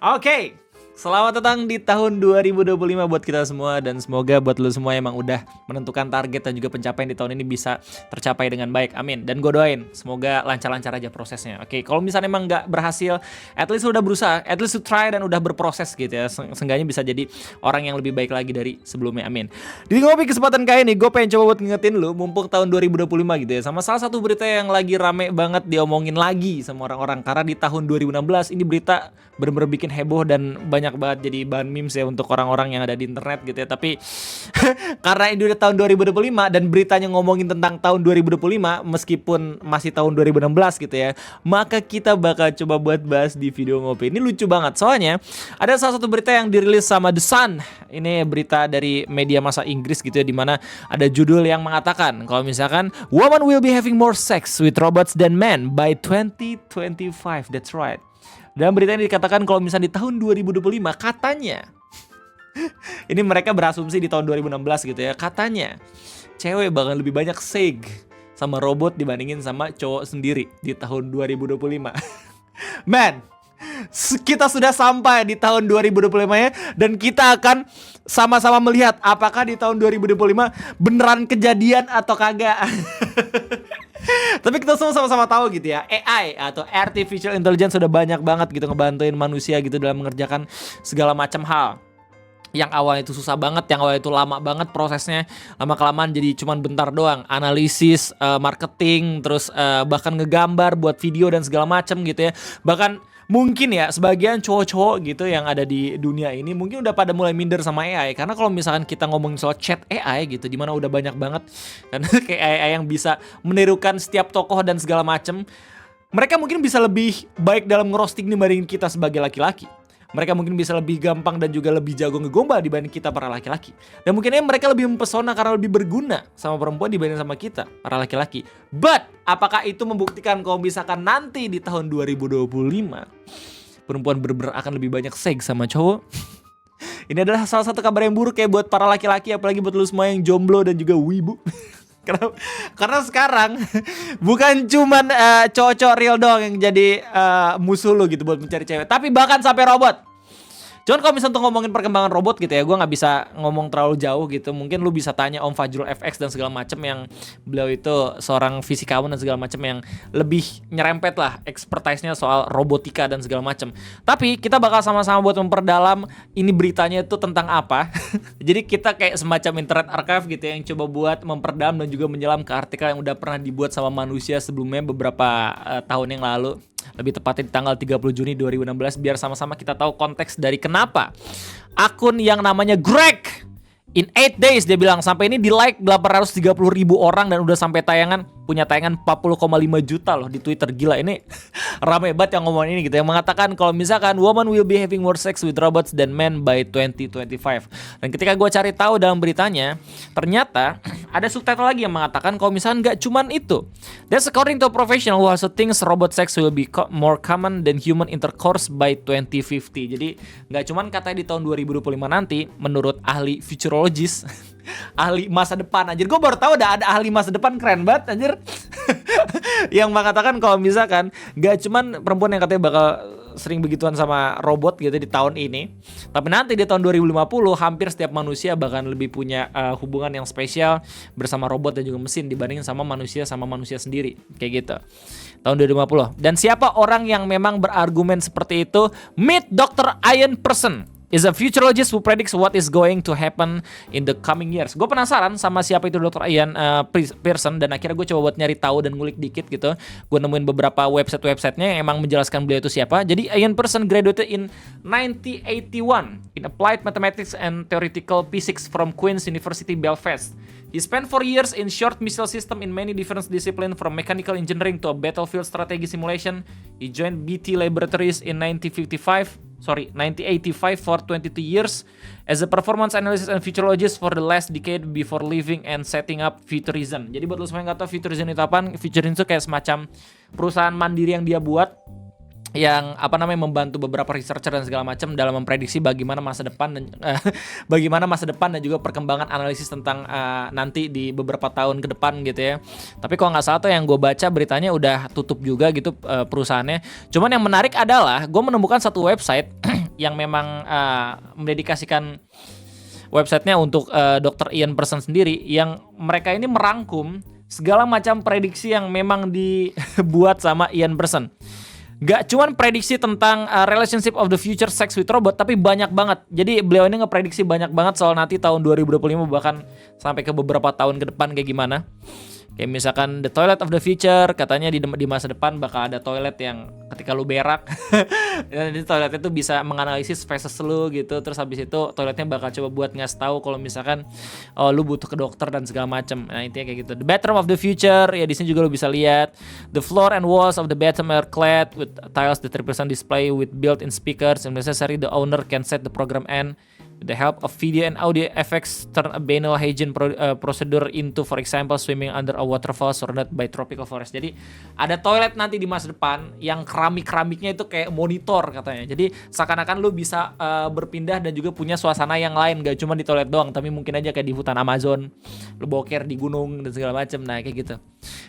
Oke, selamat datang di tahun 2025 buat kita semua. Dan semoga buat lu semua emang udah menentukan target dan juga pencapaian di tahun ini bisa tercapai dengan baik, amin. Dan gue doain, semoga lancar-lancar aja prosesnya. Oke, kalau misalnya emang gak berhasil, at least lu udah berusaha, at least lu try dan udah berproses gitu ya. Seenggaknya bisa jadi orang yang lebih baik lagi dari sebelumnya, amin. Di ngopi kesempatan kali ini, gue pengen coba buat ngingetin lu, mumpung tahun 2025 gitu ya, sama salah satu berita yang lagi rame banget diomongin lagi sama orang-orang. Karena di tahun 2016 ini berita bener-bener bikin heboh dan banyak banget jadi bahan memes ya untuk orang-orang yang ada di internet gitu ya. Tapi karena ini udah tahun 2025 dan beritanya ngomongin tentang tahun 2025 meskipun masih tahun 2016 gitu ya, maka kita bakal coba buat bahas di video ngopi. Ini lucu banget soalnya ada salah satu berita yang dirilis sama The Sun. Ini berita dari media masa Inggris gitu ya, dimana ada judul yang mengatakan kalau misalkan woman will be having more sex with robots than men by 2025. That's right. Dalam berita ini dikatakan kalau misalnya di tahun 2025 katanya ini mereka berasumsi di tahun 2016 gitu ya, katanya cewek bakal lebih banyak seg sama robot dibandingin sama cowok sendiri di tahun 2025. Man, kita sudah sampai di tahun 2025 ya, dan kita akan sama-sama melihat apakah di tahun 2025 beneran kejadian atau kagak. Tapi kita semua sama-sama tahu gitu ya, AI atau Artificial Intelligence sudah banyak banget gitu ngebantuin manusia gitu dalam mengerjakan segala macam hal. Yang awalnya itu susah banget, yang awalnya itu lama banget prosesnya, lama-kelamaan jadi cuman bentar doang. Analisis, marketing, terus bahkan ngegambar buat video dan segala macam gitu ya. Bahkan mungkin ya sebagian cowok-cowok gitu yang ada di dunia ini mungkin udah pada mulai minder sama AI. Karena kalau misalkan kita ngomongin soal chat AI gitu, dimana udah banyak banget kan kayak AI yang bisa menirukan setiap tokoh dan segala macem, mereka mungkin bisa lebih baik dalam ngerosting dibandingin kita sebagai laki-laki. Mereka mungkin bisa lebih gampang dan juga lebih jago ngegombal dibanding kita para laki-laki. Dan mungkinnya mereka lebih mempesona karena lebih berguna sama perempuan dibanding sama kita para laki-laki. But apakah itu membuktikan kalau misalkan nanti di tahun 2025 perempuan bener-bener akan lebih banyak seks sama cowok? Ini adalah salah satu kabar yang buruk ya buat para laki-laki, apalagi buat lu semua yang jomblo dan juga wibu. Karena sekarang bukan cuman cowok-cowok real doang yang jadi musuh lu gitu buat mencari cewek, tapi bahkan sampai robot. Cuman kalau misalnya untuk ngomongin perkembangan robot gitu ya, gue gak bisa ngomong terlalu jauh gitu. Mungkin lu bisa tanya Om Fajrul FX dan segala macem, yang beliau itu seorang fisikawan dan segala macem yang lebih nyerempet lah expertise-nya soal robotika dan segala macem. Tapi kita bakal sama-sama buat memperdalam ini beritanya itu tentang apa. Jadi kita kayak semacam internet archive gitu ya, yang coba buat memperdalam dan juga menyelam ke artikel yang udah pernah dibuat sama manusia sebelumnya beberapa tahun yang lalu. Lebih tepatnya di tanggal 30 Juni 2016, biar sama-sama kita tahu konteks dari kenapa akun yang namanya Greg in 8 days, dia bilang sampai ini di like 830.000 orang dan udah sampai punya tayangan 40,5 juta loh di Twitter. Gila, ini rame banget yang ngomongin ini gitu, yang mengatakan kalau misalkan woman will be having more sex with robots than men by 2025. Dan ketika gue cari tahu dalam beritanya, ternyata ada subtitle lagi yang mengatakan kalau misalkan gak cuman itu. That's according to a professional who also thinks robot sex will be more common than human intercourse by 2050. Jadi gak cuman katanya di tahun 2025 nanti, menurut ahli futurologist, ahli masa depan. Anjir, gue baru tahu ada ahli masa depan, keren banget anjir. Yang mengatakan kalau misalkan gak cuman perempuan yang katanya bakal sering begituan sama robot gitu di tahun ini, tapi nanti di tahun 2050 hampir setiap manusia bahkan lebih punya hubungan yang spesial bersama robot dan juga mesin dibandingin sama manusia sendiri, kayak gitu. Tahun 2050. Dan siapa orang yang memang berargumen seperti itu? Meet Dr. Ian Person is a futurologist who predicts what is going to happen in the coming years. Gue penasaran sama siapa itu Dr. Ian Pearson, dan akhirnya gue coba buat nyari tahu dan ngulik dikit gitu. Gue nemuin beberapa website-nya yang emang menjelaskan beliau itu siapa. Jadi Ian Pearson graduated in 1981 in Applied Mathematics and Theoretical Physics from Queen's University Belfast. He spent 4 years in short missile system in many different disciplines, from mechanical engineering to a battlefield strategy simulation. He joined BT Laboratories in 1985 for 22 years as a performance analyst and futurologist for the last decade before leaving and setting up Futurism. Jadi buat lo semua yang gak tau Futurism itu apaan, Futurism itu kayak semacam perusahaan mandiri yang dia buat, yang membantu beberapa researcher dan segala macam dalam memprediksi bagaimana masa depan dan juga perkembangan analisis tentang nanti di beberapa tahun ke depan gitu ya. Tapi kalau nggak salah tuh yang gue baca beritanya udah tutup juga gitu perusahaannya. Cuman yang menarik adalah gue menemukan satu website yang memang mendedikasikan websitenya untuk Dr. Ian Person sendiri, yang mereka ini merangkum segala macam prediksi yang memang dibuat sama Ian Person. Gak cuman prediksi tentang relationship of the future sex with robot, tapi banyak banget. Jadi beliau ini ngeprediksi banyak banget soal nanti tahun 2025, bahkan sampai ke beberapa tahun ke depan kayak gimana. Kayak misalkan the toilet of the future, katanya di masa depan bakal ada toilet yang ketika lu berak jadi toiletnya tuh bisa menganalisis feses lu gitu. Terus habis itu toiletnya bakal coba buat ngasih tahu kalau misalkan lu butuh ke dokter dan segala macam. Nah, intinya kayak gitu. The bathroom of the future, ya di sini juga lu bisa lihat. The floor and walls of the bathroom are clad with tiles that represent display with built-in speakers. If necessary, the owner can set the program end. With the help of video and audio effects, turn a banal hygiene procedure into, for example, swimming under a waterfall surrounded by tropical forest. Jadi ada toilet nanti di masa depan yang keramik-keramiknya itu kayak monitor katanya. Jadi seakan-akan lu bisa berpindah dan juga punya suasana yang lain, gak cuma di toilet doang, tapi mungkin aja kayak di hutan Amazon, lu boker di gunung dan segala macam. Nah, kayak gitu.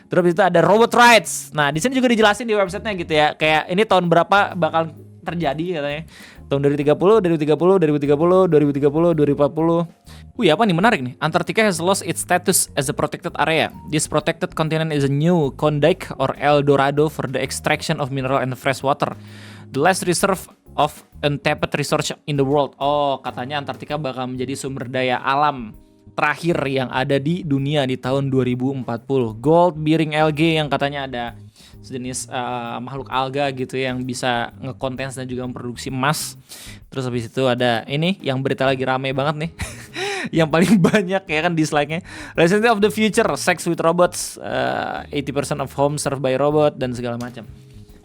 Terus itu ada robot rides. Nah, di sini juga dijelasin di websitenya gitu ya. Kayak ini tahun berapa bakal terjadi katanya. Tahun 2030, 2030, 2030, 2030, 2040. Wih, apa nih menarik nih? Antarctica has lost its status as a protected area. This protected continent is a new Klondike or El Dorado for the extraction of mineral and fresh water. The last reserve of untapped resource in the world. Oh, katanya Antartika bakal menjadi sumber daya alam terakhir yang ada di dunia di tahun 2040. Gold bearing algae, yang katanya ada sejenis makhluk alga gitu yang bisa ngekontens dan juga memproduksi emas. Terus habis itu ada ini yang berita lagi rame banget nih. Yang paling banyak ya kan dislike-nya. Resident of the Future, Sex with Robots, 80% of home served by robot dan segala macam.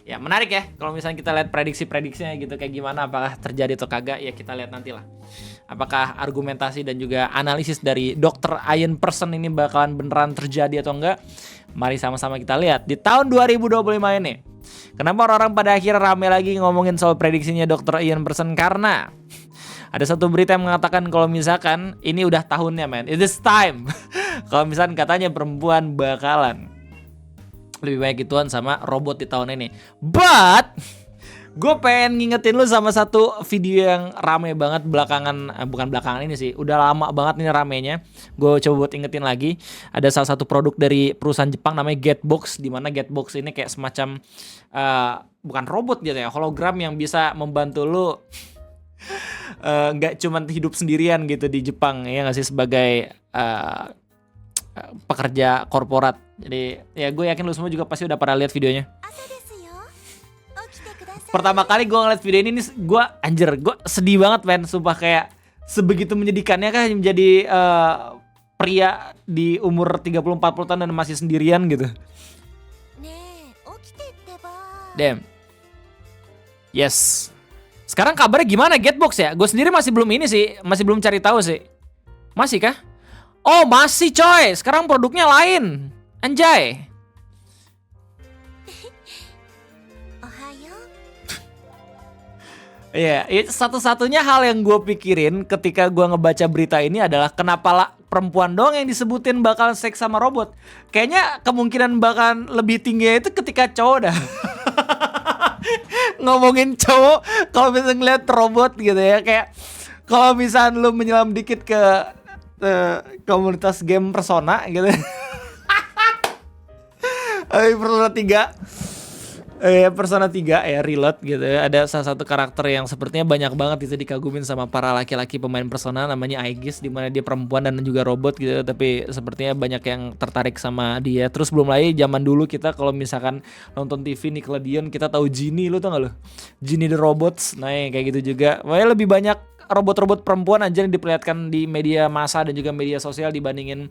Ya menarik ya kalau misalnya kita lihat prediksi-prediksinya gitu kayak gimana, apakah terjadi atau kagak, ya kita lihat nantilah. Apakah argumentasi dan juga analisis dari Dr. Ian Person ini bakalan beneran terjadi atau enggak? Mari sama-sama kita lihat di tahun 2025 ini. Kenapa orang-orang pada akhirnya rame lagi ngomongin soal prediksinya Dr. Ian Person? Karena ada satu berita yang mengatakan kalau misalkan ini udah tahunnya, man, it is time. Kalau misalkan katanya perempuan bakalan lebih banyak gituan sama robot di tahun ini. But gue pengen ngingetin lu sama satu video yang rame banget belakangan, bukan belakangan ini sih, udah lama banget ini ramenya. Gue coba buat ingetin lagi. Ada salah satu produk dari perusahaan Jepang namanya Getbox, di mana Getbox ini kayak semacam bukan robot gitu ya, hologram yang bisa membantu lu nggak cuman hidup sendirian gitu di Jepang ya nggak sih, sebagai pekerja korporat. Jadi ya gue yakin lu semua juga pasti udah pernah lihat videonya. Pertama kali gue ngeliat video ini gue anjir, gue sedih banget men, sumpah, kayak sebegitu menyedihkannya kan menjadi pria di umur 30-40 tahun dan masih sendirian gitu. Damn. Yes. Sekarang kabarnya gimana Getbox ya? Gue sendiri masih belum ini sih, masih belum cari tahu sih. Masih kah? Oh masih coy, sekarang produknya lain. Anjay. Iya, satu-satunya hal yang gue pikirin ketika gue ngebaca berita ini adalah kenapa perempuan doang yang disebutin bakal seks sama robot. Kayaknya kemungkinan bakal lebih tinggi itu ketika cowok dah. Ngomongin cowok, kalau misalnya ngeliat robot gitu ya, kayak kalau misalnya lu menyelam dikit ke komunitas game Persona gitu. Persona 3. Persona 3 ya Reload gitu ya. Ada salah satu karakter yang sepertinya banyak banget itu dikagumin sama para laki-laki pemain Persona, namanya Aegis, di mana dia perempuan dan juga robot gitu, tapi sepertinya banyak yang tertarik sama dia. Terus belum lagi zaman dulu kita kalau misalkan nonton TV Nickelodeon, kita tahu Genie, lu tau gak lu? Genie the Robots. Nah kayak gitu juga. Makanya lebih banyak robot-robot perempuan aja yang diperlihatkan di media massa dan juga media sosial dibandingin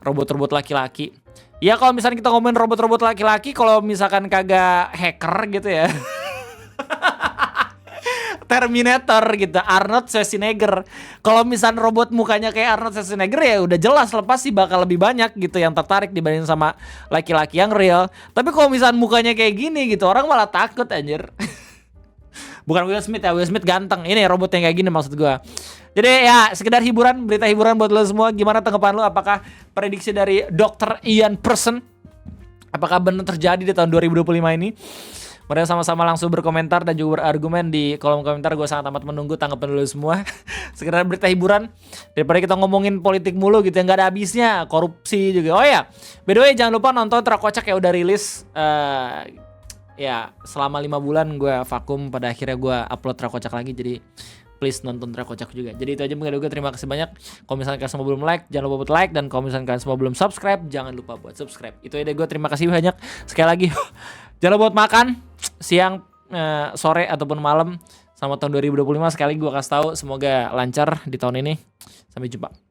robot-robot laki-laki. Ya kalau misalnya kita ngomongin robot-robot laki-laki, kalau misalkan kagak hacker gitu ya. Terminator gitu, Arnold Schwarzenegger. Kalau misalnya robot mukanya kayak Arnold Schwarzenegger ya udah jelas lepas sih bakal lebih banyak gitu yang tertarik dibanding sama laki-laki yang real. Tapi kalau misalnya mukanya kayak gini gitu, orang malah takut anjir. Bukan Will Smith ya, Will Smith ganteng. Ini robot yang kayak gini maksud gue. Jadi ya sekedar hiburan, berita hiburan buat lo semua. Gimana tanggapan lo? Apakah prediksi dari Dr. Ian Person apakah benar terjadi di tahun 2025 ini? Mari sama-sama langsung berkomentar dan juga berargumen di kolom komentar. Gue sangat amat menunggu tanggapan dulu semua. Sekedar berita hiburan daripada kita ngomongin politik mulu gitu yang gak ada habisnya, korupsi juga. Oh ya, by the way jangan lupa nonton Trakocak ya, udah rilis. Ya selama 5 bulan gue vakum, pada akhirnya gue upload Trakocak lagi, jadi please nonton Trakocak juga. Jadi itu aja mungkin gue, terima kasih banyak. Kalau misalnya kalian semua belum like, jangan lupa buat like, dan kalau misalnya kalian semua belum subscribe, jangan lupa buat subscribe. Itu aja gue, terima kasih banyak sekali lagi. Jangan lupa buat makan siang, sore ataupun malam. Selamat tahun 2025 sekali gue kasih tahu, semoga lancar di tahun ini. Sampai jumpa.